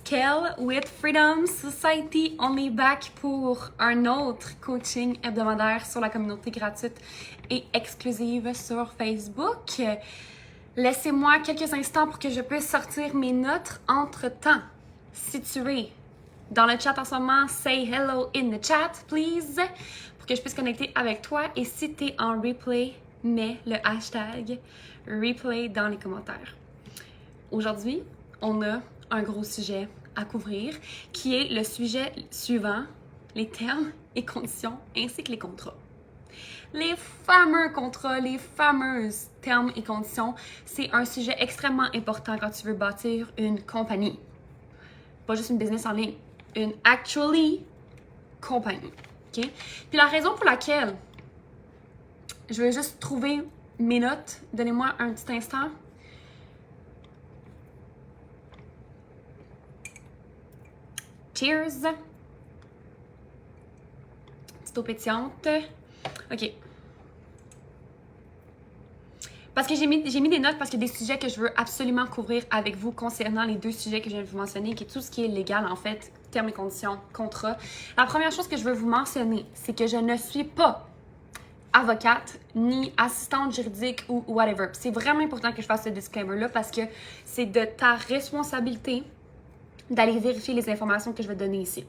Kel with Freedom Society. On est back pour un autre coaching hebdomadaire sur la communauté gratuite et exclusive sur Facebook. Laissez-moi quelques instants pour que je puisse sortir mes notes entre-temps. Si tu es dans le chat en ce moment, say hello in the chat, please, pour que je puisse connecter avec toi. Et si tu es en replay, mets le hashtag replay dans les commentaires. Aujourd'hui, on a un gros sujet à couvrir qui est le sujet suivant, les termes et conditions ainsi que les contrats. Les fameux contrats, les fameuses termes et conditions, c'est un sujet extrêmement important quand tu veux bâtir une compagnie. Pas juste une business en ligne, une actually compagnie. Okay? Puis la raison pour laquelle je vais juste trouver mes notes, donnez-moi un petit instant. Cheers! Petite eau pétillante. OK. Parce que j'ai mis des notes parce qu'il y a des sujets que je veux absolument couvrir avec vous concernant les deux sujets que je viens de vous mentionner, qui est tout ce qui est légal, en fait, termes et conditions, contrats. La première chose que je veux vous mentionner, c'est que je ne suis pas avocate, ni assistante juridique ou whatever. C'est vraiment important que je fasse ce disclaimer-là parce que c'est de ta responsabilité d'aller vérifier les informations que je vais te donner ici.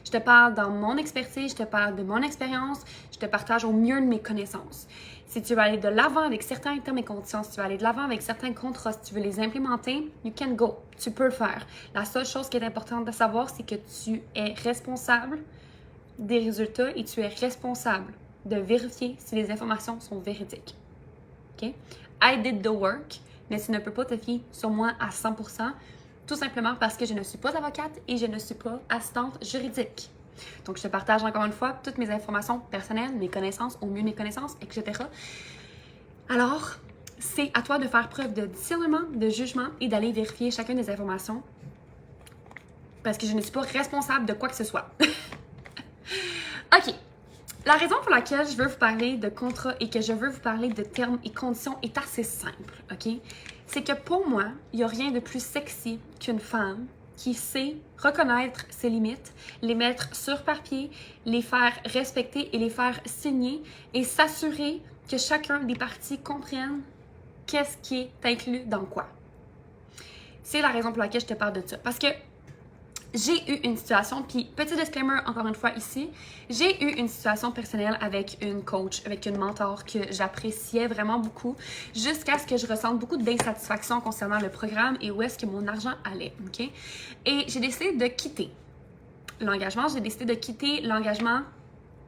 Je te parle dans mon expertise, je te parle de mon expérience, je te partage au mieux de mes connaissances. Si tu veux aller de l'avant avec certains termes et conditions, si tu veux aller de l'avant avec certains contrats, si tu veux les implémenter, you can go. Tu peux le faire. La seule chose qui est importante de savoir, c'est que tu es responsable des résultats et tu es responsable de vérifier si les informations sont véridiques. OK? I did the work, mais tu ne peux pas te fier sur moi à 100%. Tout simplement parce que je ne suis pas avocate et je ne suis pas assistante juridique. Donc, je te partage encore une fois toutes mes informations personnelles, mes connaissances, au mieux de mes connaissances, etc. Alors, c'est à toi de faire preuve de discernement, de jugement et d'aller vérifier chacune des informations parce que je ne suis pas responsable de quoi que ce soit. OK. La raison pour laquelle je veux vous parler de contrat et que je veux vous parler de termes et conditions est assez simple, OK? C'est que pour moi, il n'y a rien de plus sexy qu'une femme qui sait reconnaître ses limites, les mettre sur papier, les faire respecter et les faire signer et s'assurer que chacun des parties comprenne qu'est-ce qui est inclus dans quoi. C'est la raison pour laquelle je te parle de ça. Parce que j'ai eu une situation, puis petit disclaimer encore une fois ici, j'ai eu une situation personnelle avec une coach, avec une mentor que j'appréciais vraiment beaucoup, jusqu'à ce que je ressente beaucoup d'insatisfaction concernant le programme et où est-ce que mon argent allait, OK? Et j'ai décidé de quitter l'engagement, j'ai décidé de quitter l'engagement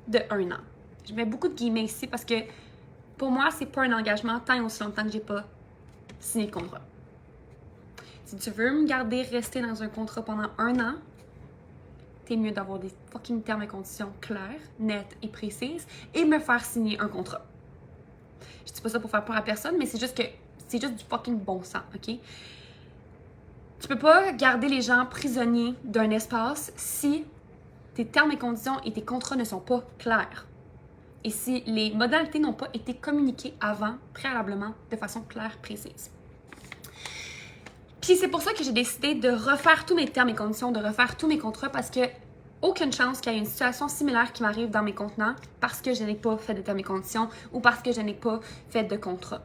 de 1 an. Je mets beaucoup de guillemets ici parce que pour moi, c'est pas un engagement tant et aussi longtemps que j'ai pas signé le contrat. Si tu veux me garder rester dans un contrat pendant 1 an, t'es mieux d'avoir des fucking termes et conditions claires, nettes et précises et me faire signer un contrat. Je dis pas ça pour faire peur à personne, mais c'est juste que c'est juste du fucking bon sens, OK? Tu peux pas garder les gens prisonniers d'un espace si tes termes et conditions et tes contrats ne sont pas clairs. Et si les modalités n'ont pas été communiquées avant, préalablement, de façon claire, précise. Puis c'est pour ça que j'ai décidé de refaire tous mes termes et conditions, de refaire tous mes contrats parce que aucune chance qu'il y ait une situation similaire qui m'arrive dans mes contenants parce que je n'ai pas fait de termes et conditions ou parce que je n'ai pas fait de contrat.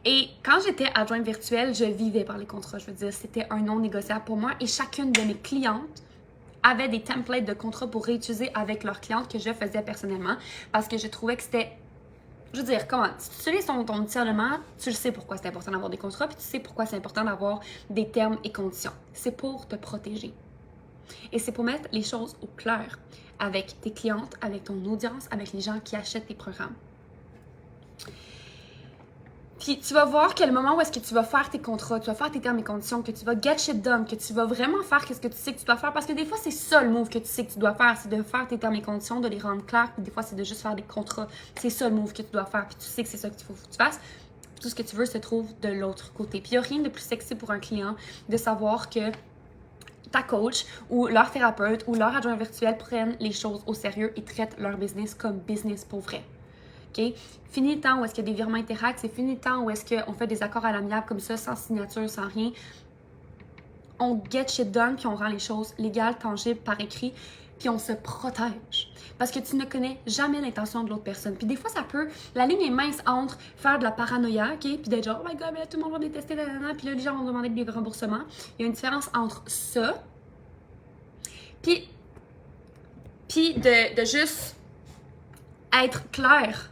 Et quand j'étais adjointe virtuelle, je vivais par les contrats. Je veux dire, c'était un non négociable pour moi et chacune de mes clientes avait des templates de contrats pour réutiliser avec leurs clientes que je faisais personnellement parce que je trouvais que c'était... Je veux dire, comment? Si tu utilises ton discernement, tu le sais pourquoi c'est important d'avoir des contrats, puis tu sais pourquoi c'est important d'avoir des termes et conditions. C'est pour te protéger. Et c'est pour mettre les choses au clair avec tes clientes, avec ton audience, avec les gens qui achètent tes programmes. Puis tu vas voir que le moment où est-ce que tu vas faire tes contrats, tu vas faire tes termes et conditions, que tu vas get shit done, que tu vas vraiment faire ce que tu sais que tu dois faire, parce que des fois c'est ça le move que tu sais que tu dois faire, c'est de faire tes termes et conditions, de les rendre clairs, puis des fois c'est de juste faire des contrats. C'est ça le move que tu dois faire, puis tu sais que c'est ça qu'il faut que tu fasses. Tout ce que tu veux se trouve de l'autre côté. Puis il n'y a rien de plus sexy pour un client de savoir que ta coach ou leur thérapeute ou leur adjoint virtuel prennent les choses au sérieux et traitent leur business comme business pour vrai. OK? Fini le temps où est-ce qu'il y a des virements Interact, c'est fini le temps où est-ce qu'on fait des accords à l'amiable comme ça, sans signature, sans rien. on get shit done, puis on rend les choses légales, tangibles, par écrit, puis on se protège. Parce que tu ne connais jamais l'intention de l'autre personne. Puis des fois, ça peut... La ligne est mince entre faire de la paranoïa, OK? Puis d'être genre, oh my god, mais là, tout le monde va me détester, nanana, puis là, les gens vont demander des remboursements. Il y a une différence entre ça, puis de juste être clair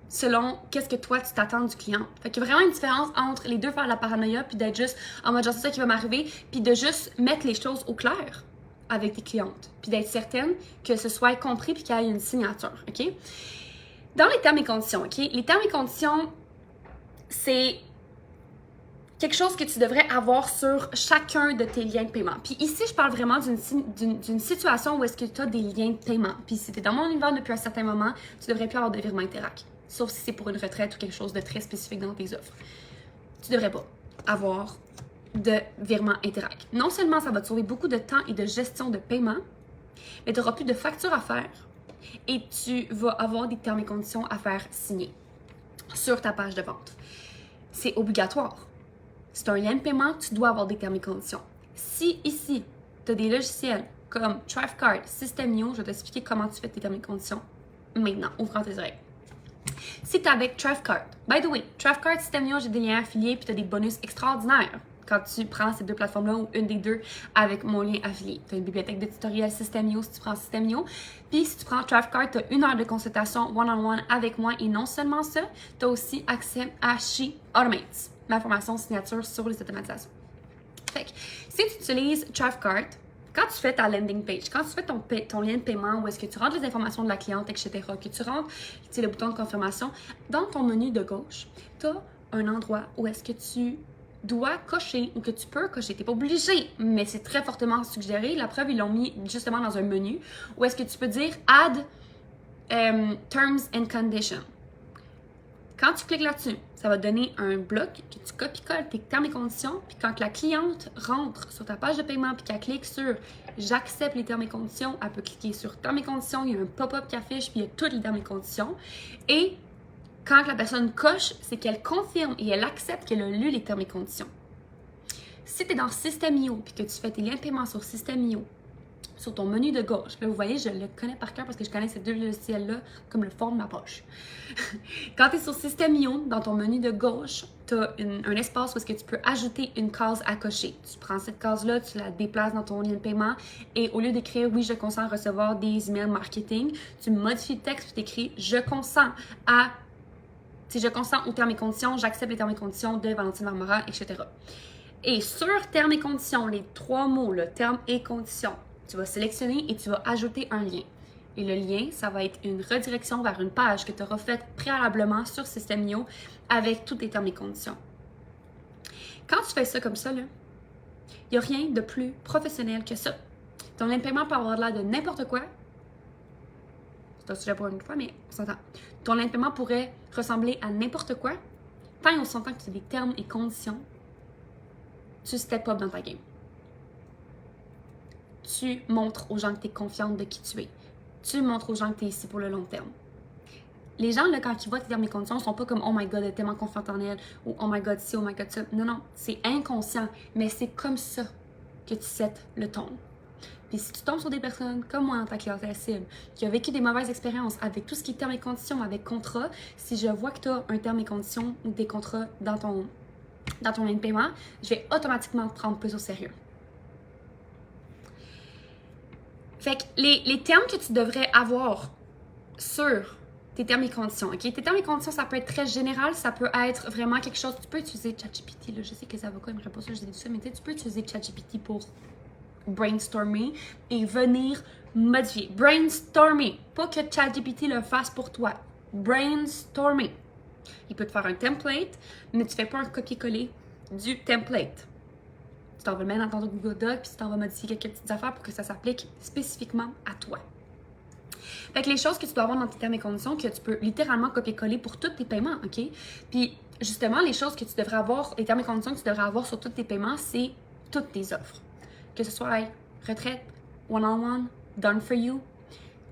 selon qu'est-ce que toi, tu t'attends du client. Fait qu'il y a vraiment une différence entre les deux, faire de la paranoïa, puis d'être juste en mode genre, c'est ça qui va m'arriver, puis de juste mettre les choses au clair avec tes clientes, puis d'être certaine que ce soit compris puis qu'il y ait une signature, OK? Dans les termes et conditions, OK? Les termes et conditions, c'est quelque chose que tu devrais avoir sur chacun de tes liens de paiement. Puis ici, je parle vraiment d'une situation où est-ce que tu as des liens de paiement. Puis si tu es dans mon univers depuis un certain moment, tu devrais plus avoir de virement Interac. Sauf si c'est pour une retraite ou quelque chose de très spécifique dans tes offres. Tu devrais pas avoir de virement Interac. Non seulement ça va te sauver beaucoup de temps et de gestion de paiement, mais tu n'auras plus de factures à faire et tu vas avoir des termes et conditions à faire signer sur ta page de vente. C'est obligatoire. C'est un lien de paiement, tu dois avoir des termes et conditions. Si ici, tu as des logiciels comme Thrivecart, System.io, je vais t'expliquer comment tu fais tes termes et conditions maintenant. Ouvre tes oreilles. Si tu es avec Thrivecart, by the way, Thrivecart, System.io, j'ai des liens affiliés puis tu as des bonus extraordinaires quand tu prends ces deux plateformes-là ou une des deux avec mon lien affilié. Tu as une bibliothèque de tutoriels System.io si tu prends System.io. Puis si tu prends Thrivecart, tu as 1 heure de consultation one-on-one avec moi. Et non seulement ça, tu as aussi accès à She Automates, ma formation signature sur les automatisations. Fait que si tu utilises Thrivecart, quand tu fais ta landing page, quand tu fais ton lien de paiement, où est-ce que tu rentres les informations de la cliente, etc., que tu rentres le bouton de confirmation, dans ton menu de gauche, tu as un endroit où est-ce que tu dois cocher ou que tu peux cocher. Tu n'es pas obligé, mais c'est très fortement suggéré. La preuve, ils l'ont mis justement dans un menu où est-ce que tu peux dire « Add Terms and Conditions ». Quand tu cliques là-dessus, ça va te donner un bloc que tu copies-colles tes termes et conditions. Puis quand la cliente rentre sur ta page de paiement puis qu'elle clique sur « J'accepte les termes et conditions », elle peut cliquer sur « Termes et conditions », il y a un pop-up qui affiche puis il y a tous les termes et conditions. Et quand la personne coche, c'est qu'elle confirme et elle accepte qu'elle a lu les termes et conditions. Si tu es dans System.io puis que tu fais tes liens de paiement sur System.io, sur ton menu de gauche, là vous voyez, je le connais par cœur parce que je connais ces deux logiciels-là comme le fond de ma poche. Quand tu es sur System.io, dans ton menu de gauche, tu as un espace où est-ce que tu peux ajouter une case à cocher. Tu prends cette case-là, tu la déplaces dans ton lien de paiement et au lieu d'écrire « Oui, je consens à recevoir des emails marketing », tu modifies le texte et tu écris « Je consens à... » Si je consens aux termes et conditions, j'accepte les termes et conditions de Valentine Marmora, etc. Et sur termes et conditions, les 3 mots, le terme et conditions, tu vas sélectionner et tu vas ajouter un lien. Et le lien, ça va être une redirection vers une page que tu auras faite préalablement sur System.io avec tous tes termes et conditions. Quand tu fais ça comme ça, il n'y a rien de plus professionnel que ça. Ton lien de paiement peut avoir l'air de n'importe quoi. C'est un sujet pour une fois, mais on s'entend. Ton lien de paiement pourrait ressembler à n'importe quoi. Tant et on s'entend que tu as des termes et conditions, tu step up dans ta game. Tu montres aux gens que tu es confiante de qui tu es. Tu montres aux gens que tu es ici pour le long terme. Les gens, là, quand ils voient tes termes et conditions, ne sont pas comme « Oh my God, elle est tellement confiante en elle » ou « Oh my God, ci, oh my God, ça ». Non, non, c'est inconscient, mais c'est comme ça que tu sets le ton. Puis si tu tombes sur des personnes comme moi dans ta clientèle cible, qui a vécu des mauvaises expériences avec tout ce qui est termes et conditions, avec contrat, si je vois que tu as un terme et conditions ou des contrats dans ton lien de paiement, je vais automatiquement te prendre plus au sérieux. Fait que les termes que tu devrais avoir sur tes termes et conditions, OK? Tes termes et conditions, ça peut être très général, ça peut être vraiment quelque chose... Tu peux utiliser ChatGPT, là, je sais que les avocats n'aimeraient pas ça, je dis tout ça, mais tu peux utiliser ChatGPT pour brainstormer et venir modifier. Brainstormer, pas que ChatGPT le fasse pour toi. Brainstormer. Il peut te faire un template, mais tu ne fais pas un copier-coller du template. Tu t'en vas le mettre dans ton Google Doc, puis tu t'en vas modifier quelques petites affaires pour que ça s'applique spécifiquement à toi. Fait que les choses que tu dois avoir dans tes termes et conditions, que tu peux littéralement copier-coller pour tous tes paiements, OK? Puis, justement, les choses que tu devrais avoir, les termes et conditions que tu devrais avoir sur tous tes paiements, c'est toutes tes offres. Que ce soit retraite, one-on-one, done for you,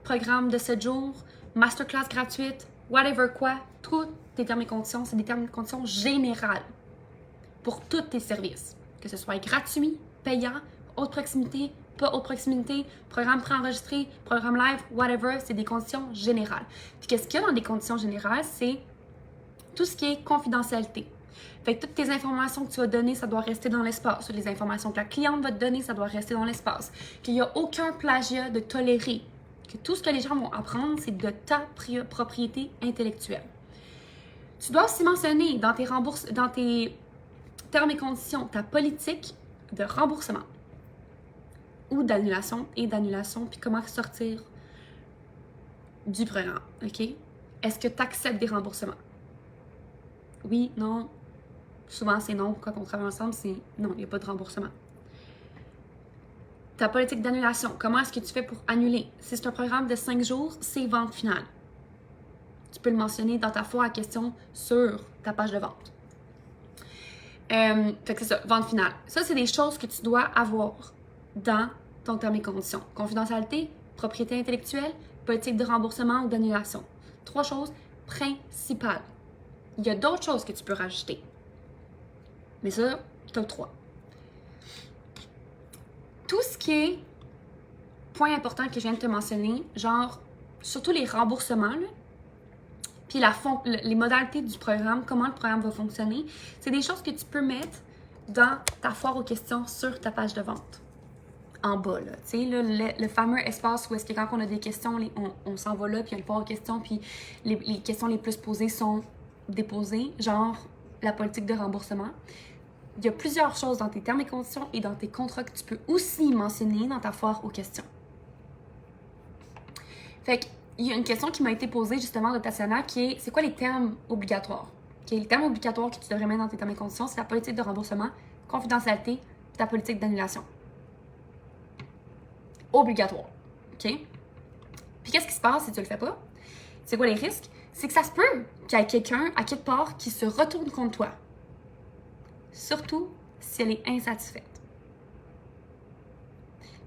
programme de 7 jours, masterclass gratuite, whatever quoi, tous tes termes et conditions, c'est des termes et conditions générales pour tous tes services. Que ce soit gratuit payant, haute proximité, pas haute proximité, programme préenregistré, programme live, whatever, c'est des conditions générales. Puis qu'est-ce qu'il y a dans des conditions générales, c'est tout ce qui est confidentialité. Fait que toutes tes informations que tu vas donner, ça doit rester dans l'espace. Les informations que la cliente va te donner, ça doit rester dans l'espace. Qu'il n'y a aucun plagiat de toléré. Que tout ce que les gens vont apprendre, c'est de ta propriété intellectuelle. Tu dois aussi mentionner dans tes termes et conditions ta politique de remboursement ou d'annulation puis comment sortir du programme, OK? Est-ce que tu acceptes des remboursements? Oui, non. Souvent, c'est non. Quand on travaille ensemble, c'est non, il n'y a pas de remboursement. Ta politique d'annulation, comment est-ce que tu fais pour annuler? Si c'est un programme de 5 jours, c'est vente finale. Tu peux le mentionner dans ta foire à questions sur ta page de vente. Fait que c'est ça, vente finale. Ça, c'est des choses que tu dois avoir dans ton terme et conditions. Confidentialité, propriété intellectuelle, politique de remboursement ou d'annulation. 3 choses principales. Il y a d'autres choses que tu peux rajouter. Mais ça, top 3. Tout ce qui est point important que je viens de te mentionner, genre, surtout les remboursements, là, puis les modalités du programme, comment le programme va fonctionner, c'est des choses que tu peux mettre dans ta foire aux questions sur ta page de vente. En bas, là, tu sais, le fameux espace où est-ce que quand on a des questions, on s'en va là, puis il y a le foire aux questions, puis les questions les plus posées sont déposées, genre la politique de remboursement. Il y a plusieurs choses dans tes termes et conditions et dans tes contrats que tu peux aussi mentionner dans ta foire aux questions. Fait qu'il y a une question qui m'a été posée justement de Tatiana qui est: c'est quoi les termes obligatoires? Okay, les termes obligatoires que tu devrais mettre dans tes termes et conditions, c'est la politique de remboursement, confidentialité, ta politique d'annulation. Obligatoire. OK? Puis qu'est-ce qui se passe si tu le fais pas? C'est quoi les risques? C'est que ça se peut qu'il y ait quelqu'un à quelque part qui se retourne contre toi. Surtout si elle est insatisfaite.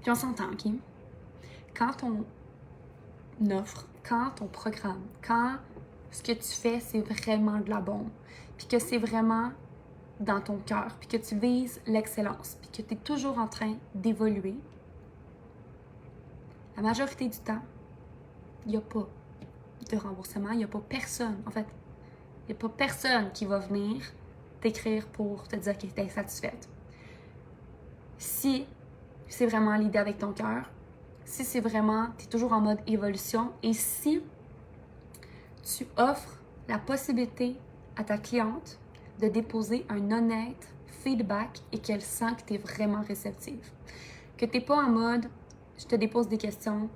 Puis on s'entend, OK? Quand on offre, quand on programme, quand ce que tu fais, c'est vraiment de la bombe, puis que c'est vraiment dans ton cœur, puis que tu vises l'excellence, puis que tu es toujours en train d'évoluer, la majorité du temps, il n'y a pas de remboursement, il n'y a pas personne, en fait, il n'y a pas personne qui va venir t'écrire pour te dire qu'elle est insatisfaite. Si c'est vraiment l'idée avec ton cœur, si c'est vraiment, tu es toujours en mode évolution, et si tu offres la possibilité à ta cliente de déposer un honnête feedback et qu'elle sent que tu es vraiment réceptive. Que tu n'es pas en mode, je te dépose des questions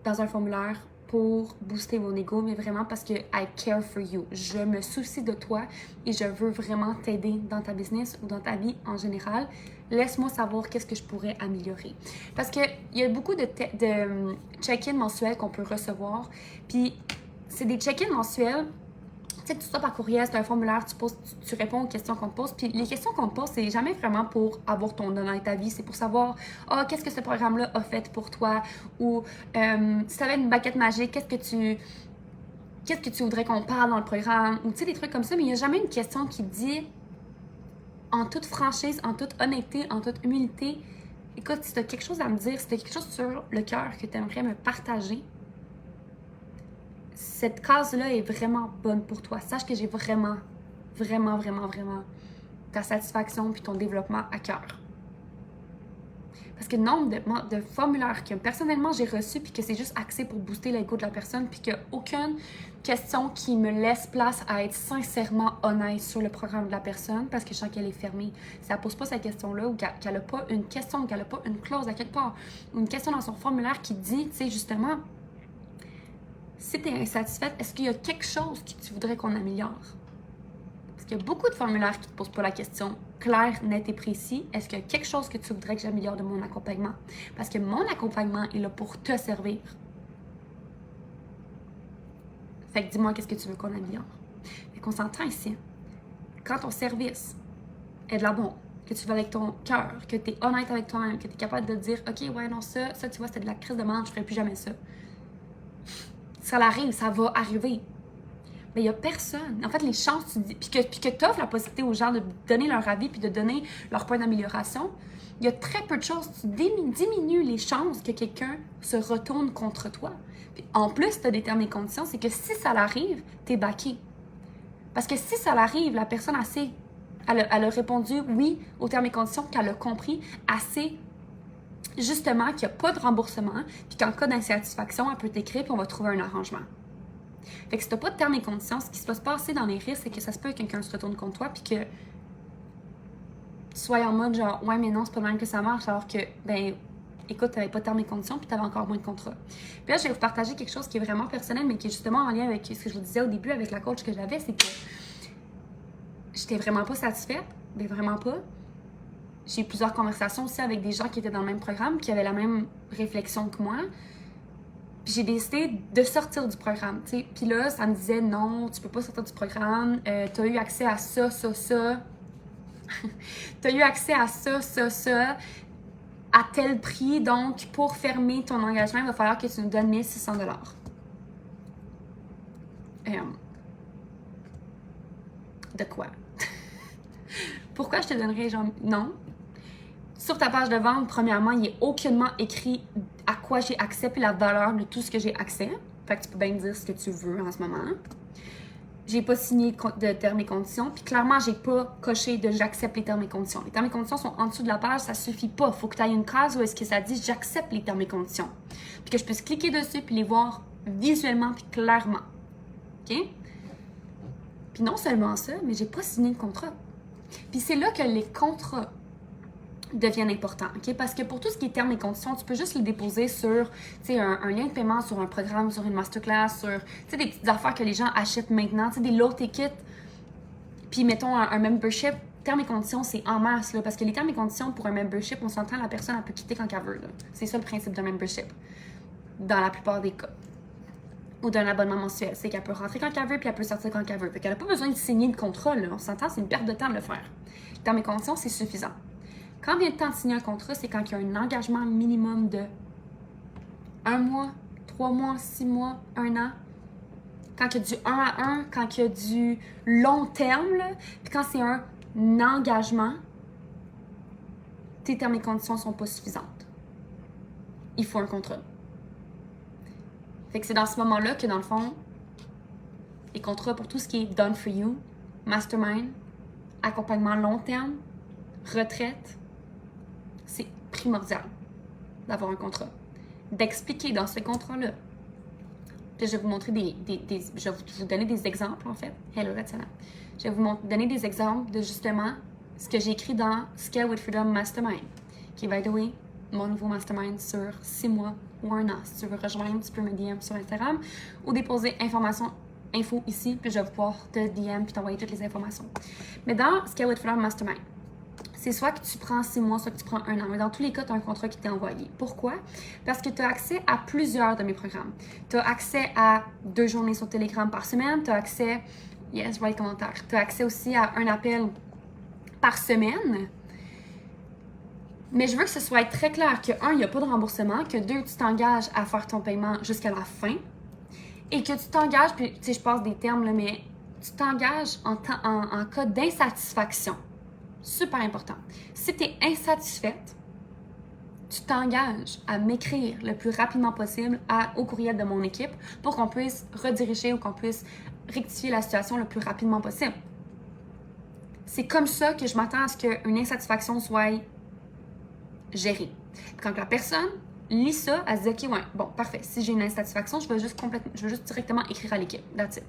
dans un formulaire pour booster mon ego, mais vraiment parce que I care for you. Je me soucie de toi et je veux vraiment t'aider dans ta business ou dans ta vie en général. Laisse-moi savoir qu'est-ce que je pourrais améliorer. Parce qu'il y a beaucoup de check-in mensuels qu'on peut recevoir. Puis, c'est des check-in mensuels. Tu sais, tu sors par courriel, c'est un formulaire, tu réponds aux questions qu'on te pose. Puis les questions qu'on te pose, c'est jamais vraiment pour avoir ton honnête avis. C'est pour savoir, qu'est-ce que ce programme-là a fait pour toi? Ou si tu avais une baguette magique, qu'est-ce que tu voudrais qu'on parle dans le programme? Ou tu sais, des trucs comme ça. Mais il n'y a jamais une question qui dit, en toute franchise, en toute honnêteté, en toute humilité, écoute, si tu as quelque chose à me dire, si tu as quelque chose sur le cœur que tu aimerais me partager, cette case-là est vraiment bonne pour toi. Sache que j'ai vraiment, vraiment, vraiment, vraiment ta satisfaction puis ton développement à cœur. Parce que le nombre de formulaires que personnellement j'ai reçus puis que c'est juste axé pour booster l'ego de la personne puis qu'il n'y a aucune question qui me laisse place à être sincèrement honnête sur le programme de la personne parce que je sens qu'elle est fermée. Si elle ne pose pas cette question-là ou qu'elle n'a pas une question ou qu'elle n'a pas une clause à quelque part ou une question dans son formulaire qui dit, tu sais, justement, si tu es insatisfaite, est-ce qu'il y a quelque chose que tu voudrais qu'on améliore? Parce qu'il y a beaucoup de formulaires qui ne te posent pas la question claire, nette et précis. Est-ce qu'il y a quelque chose que tu voudrais que j'améliore de mon accompagnement? Parce que mon accompagnement est là pour te servir. Fait que dis-moi qu'est-ce que tu veux qu'on améliore. Fait qu'on s'entend ici. Quand ton service est de la bombe, que tu vas avec ton cœur, que tu es honnête avec toi-même, que tu es capable de dire « OK, ouais, non, ça, tu vois, c'était de la crise de menthe, je ne ferai plus jamais ça. » Ça arrive, ça va arriver. Mais il n'y a personne. En fait, les chances, puis que tu offres la possibilité aux gens de donner leur avis puis de donner leur point d'amélioration, il y a très peu de choses. Tu diminues les chances que quelqu'un se retourne contre toi. Puis en plus, tu as des termes et conditions, c'est que si ça l'arrive, tu es backé. Parce que si ça l'arrive, la personne elle a répondu oui aux termes et conditions, qu'elle a compris assez justement qu'il n'y a pas de remboursement, puis qu'en cas d'insatisfaction, elle peut t'écrire puis on va trouver un arrangement. Fait que si tu n'as pas de termes et conditions, ce qui va se passer dans les risques, c'est que ça se peut que quelqu'un se retourne contre toi puis que tu sois en mode genre ouais mais non, c'est pas mal que ça marche, alors que ben écoute, tu n'avais pas de termes et conditions puis tu avais encore moins de contrats. Puis là, je vais vous partager quelque chose qui est vraiment personnel, mais qui est justement en lien avec ce que je vous disais au début avec la coach que j'avais, c'est que j'étais vraiment pas satisfaite, mais vraiment pas. J'ai eu plusieurs conversations aussi avec des gens qui étaient dans le même programme, qui avaient la même réflexion que moi. Puis j'ai décidé de sortir du programme, tu sais. Puis là, ça me disait non, tu peux pas sortir du programme, tu as eu accès à ça, ça, ça. Tu as eu accès à ça, ça, ça, à tel prix. Donc, pour fermer ton engagement, il va falloir que tu nous donnes 1600 $. De quoi? Pourquoi je te donnerais genre non? Sur ta page de vente, premièrement, il n'est aucunement écrit à quoi j'ai accès puis la valeur de tout ce que j'ai accès. Fait que tu peux bien me dire ce que tu veux en ce moment. J'ai pas signé de termes et conditions. Puis clairement, j'ai pas coché de j'accepte les termes et conditions. Les termes et conditions sont en dessous de la page, ça suffit pas. Faut que tu ailles une case où est-ce que ça dit j'accepte les termes et conditions. Puis que je puisse cliquer dessus puis les voir visuellement puis clairement. OK? Puis non seulement ça, mais j'ai pas signé de contrat. Puis c'est là que les contrats deviennent importants, OK? Parce que pour tout ce qui est termes et conditions, tu peux juste le déposer sur, tu sais, un lien de paiement, sur un programme, sur une masterclass, sur, tu sais, des petites affaires que les gens achètent maintenant, tu sais, des low tickets, puis mettons un membership, termes et conditions, c'est en masse, là, parce que les termes et conditions pour un membership, on s'entend, la personne, elle peut quitter quand elle veut, là. C'est ça le principe d'un membership, dans la plupart des cas. Ou d'un abonnement mensuel, c'est qu'elle peut rentrer quand elle veut, puis elle peut sortir quand elle veut. Fait qu'elle n'a pas besoin de signer de contrat, là. On s'entend, c'est une perte de temps de le faire. Les termes et conditions, c'est suffisant. Quand vient le temps de signer un contrat, c'est quand il y a un engagement minimum de 1 mois, 3 mois, 6 mois, 1 an. Quand il y a du 1 à 1, quand il y a du long terme, là, puis quand c'est un engagement, tes termes et conditions ne sont pas suffisantes. Il faut un contrat. Fait que c'est dans ce moment-là que, dans le fond, les contrats pour tout ce qui est done for you, mastermind, accompagnement long terme, retraite, c'est primordial d'avoir un contrat. D'expliquer dans ce contrat-là. Puis je vais vous montrer je vais vous donner des exemples, en fait. Hello, Ratsana. Je vais vous donner des exemples de, justement, ce que j'ai écrit dans Scale with Freedom Mastermind, qui est, by the way, mon nouveau mastermind sur 6 mois ou 1 an. Si tu veux rejoindre, tu peux me DM sur Instagram ou déposer info ici, puis je vais pouvoir te DM puis t'envoyer toutes les informations. Mais dans Scale with Freedom Mastermind, c'est soit que tu prends 6 mois, soit que tu prends 1 an. Mais dans tous les cas, tu as un contrat qui t'est envoyé. Pourquoi? Parce que tu as accès à plusieurs de mes programmes. Tu as accès à 2 journées sur Telegram par semaine. Tu as accès... Yes, je vois les commentaires. Tu as accès aussi à un appel par semaine. Mais je veux que ce soit très clair que, 1, il n'y a pas de remboursement, que 2, tu t'engages à faire ton paiement jusqu'à la fin. Et que tu t'engages, puis tu sais, je passe des termes, là, mais tu t'engages en cas d'insatisfaction. Super important. Si tu es insatisfaite, tu t'engages à m'écrire le plus rapidement possible au courriel de mon équipe pour qu'on puisse rediriger ou qu'on puisse rectifier la situation le plus rapidement possible. C'est comme ça que je m'attends à ce qu'une insatisfaction soit gérée. Quand la personne lit ça, elle se dit « OK, ouais, bon, parfait. Si j'ai une insatisfaction, je vais juste directement écrire à l'équipe. That's it. »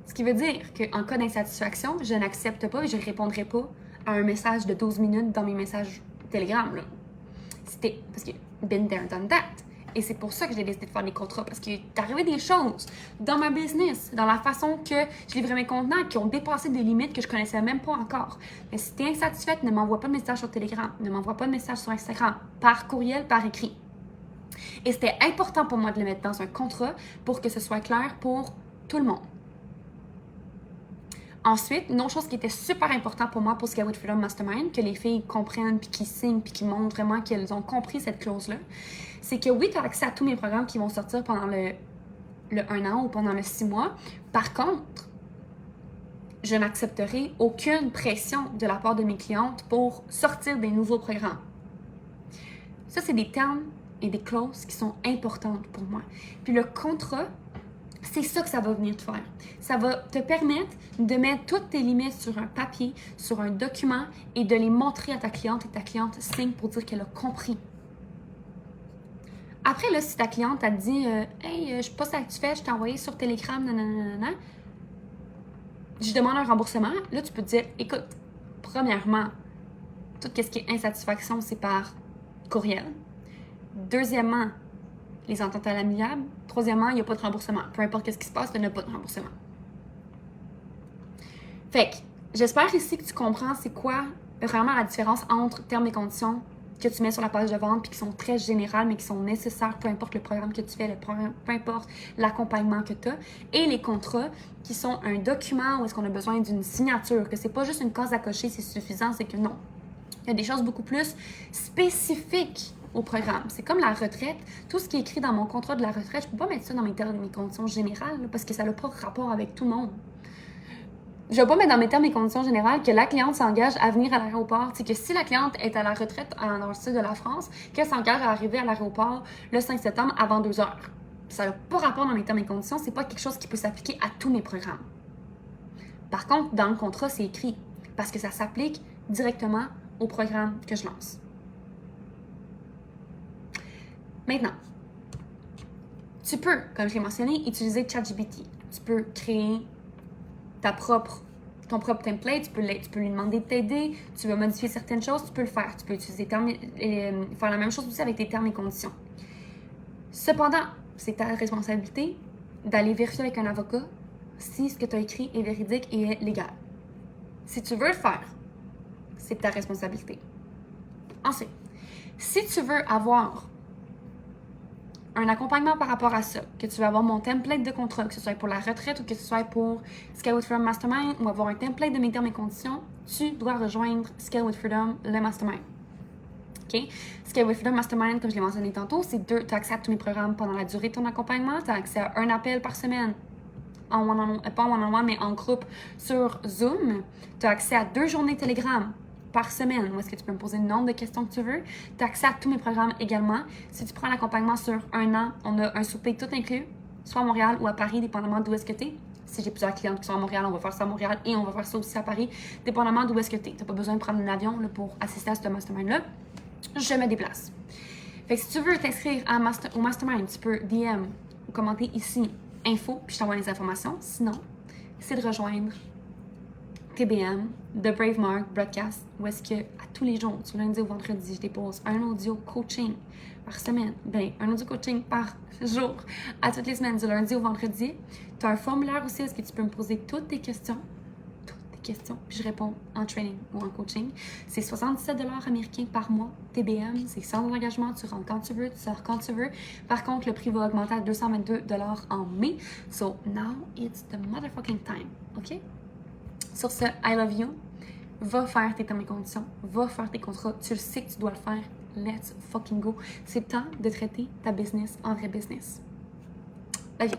Ce qui veut dire qu'en cas d'insatisfaction, je n'accepte pas et je ne répondrai pas à un message de 12 minutes dans mes messages Telegram. Là. Parce que been there, done that. Et c'est pour ça que j'ai décidé de faire des contrats, parce qu'il est arrivé des choses dans ma business, dans la façon que je livrais mes contenants, qui ont dépassé des limites que je connaissais même pas encore. Mais si tu es insatisfaite, ne m'envoie pas de message sur Telegram, ne m'envoie pas de message sur Instagram, par courriel, par écrit. Et c'était important pour moi de le mettre dans un contrat pour que ce soit clair pour tout le monde. Ensuite, une autre chose qui était super important pour moi pour Scale with Freedom Mastermind, que les filles comprennent, puis qui signent, puis qui montrent vraiment qu'elles ont compris cette clause-là, c'est que oui, tu as accès à tous mes programmes qui vont sortir pendant le 1 an ou pendant le 6 mois. Par contre, je n'accepterai aucune pression de la part de mes clientes pour sortir des nouveaux programmes. Ça, c'est des termes et des clauses qui sont importantes pour moi. Puis le contrat, c'est ça que ça va venir te faire. Ça va te permettre de mettre toutes tes limites sur un papier, sur un document et de les montrer à ta cliente et ta cliente signe pour dire qu'elle a compris. Après, là, si ta cliente t'a dit Hey, je sais pas ce que tu fais, je t'ai envoyé sur Telegram, nanana, je demande un remboursement, là, tu peux te dire écoute, premièrement, tout ce qui est insatisfaction, c'est par courriel. Deuxièmement, les ententes à l'amiable. Troisièmement, il n'y a pas de remboursement. Peu importe ce qui se passe, il n'y a pas de remboursement. Fait que, j'espère ici que tu comprends c'est quoi vraiment la différence entre termes et conditions que tu mets sur la page de vente puis qui sont très générales mais qui sont nécessaires, peu importe le programme que tu fais, peu importe l'accompagnement que tu as, et les contrats qui sont un document où est-ce qu'on a besoin d'une signature, que c'est pas juste une case à cocher, c'est suffisant, c'est que non. Il y a des choses beaucoup plus spécifiques au programme. C'est comme la retraite. Tout ce qui est écrit dans mon contrat de la retraite, je ne peux pas mettre ça dans mes conditions générales là, parce que ça n'a pas rapport avec tout le monde. Je ne vais pas mettre dans mes termes et conditions générales que la cliente s'engage à venir à l'aéroport. C'est que si la cliente est à la retraite dans le sud de la France, qu'elle s'engage à arriver à l'aéroport le 5 septembre avant 2 heures. Ça n'a pas rapport dans mes termes et conditions. C'est pas quelque chose qui peut s'appliquer à tous mes programmes. Par contre, dans le contrat, c'est écrit parce que ça s'applique directement au programme que je lance. Maintenant, tu peux, comme je l'ai mentionné, utiliser ChatGPT. Tu peux créer ton propre template, tu peux lui demander de t'aider, tu veux modifier certaines choses, tu peux le faire. Tu peux utiliser faire la même chose aussi avec tes termes et conditions. Cependant, c'est ta responsabilité d'aller vérifier avec un avocat si ce que tu as écrit est véridique et est légal. Si tu veux le faire, c'est ta responsabilité. Ensuite, si tu veux avoir un accompagnement par rapport à ça, que tu vas avoir mon template de contrat, que ce soit pour la retraite ou que ce soit pour Scale with Freedom Mastermind ou avoir un template de mes termes et conditions, tu dois rejoindre Scale with Freedom, le Mastermind. OK? Scale with Freedom Mastermind, comme je l'ai mentionné tantôt, c'est tu as accès à tous mes programmes pendant la durée de ton accompagnement, tu as accès à un appel par semaine, pas en one-on-one, mais en groupe sur Zoom. Tu as accès à 2 journées Telegram par semaine, où est-ce que tu peux me poser le nombre de questions que tu veux. Tu as accès à tous mes programmes également. Si tu prends l'accompagnement sur 1 an, on a un souper tout inclus, soit à Montréal ou à Paris, dépendamment d'où est-ce que tu es. Si j'ai plusieurs clientes qui sont à Montréal, on va faire ça à Montréal et on va faire ça aussi à Paris, dépendamment d'où est-ce que tu es. Tu n'as pas besoin de prendre un avion là, pour assister à ce mastermind-là. Je me déplace. Fait que si tu veux t'inscrire au mastermind, tu peux DM ou commenter ici info, puis je t'envoie les informations. Sinon, c'est de rejoindre TBM, The Brave Mark Broadcast, où est-ce que à tous les jours, du lundi au vendredi, je dépose un audio coaching par semaine, un audio coaching par jour, à toutes les semaines, du lundi au vendredi. Tu as un formulaire aussi, est-ce que tu peux me poser toutes tes questions, puis je réponds en training ou en coaching. C'est 77 $ américains par mois, TBM, c'est sans engagement, tu rentres quand tu veux, tu sors quand tu veux. Par contre, le prix va augmenter à 222 $ en mai. So, now it's the motherfucking time, OK? Sur ce, I love you. Va faire tes termes et conditions. Va faire tes contrats. Tu le sais que tu dois le faire. Let's fucking go. C'est le temps de traiter ta business en vrai business. Bye.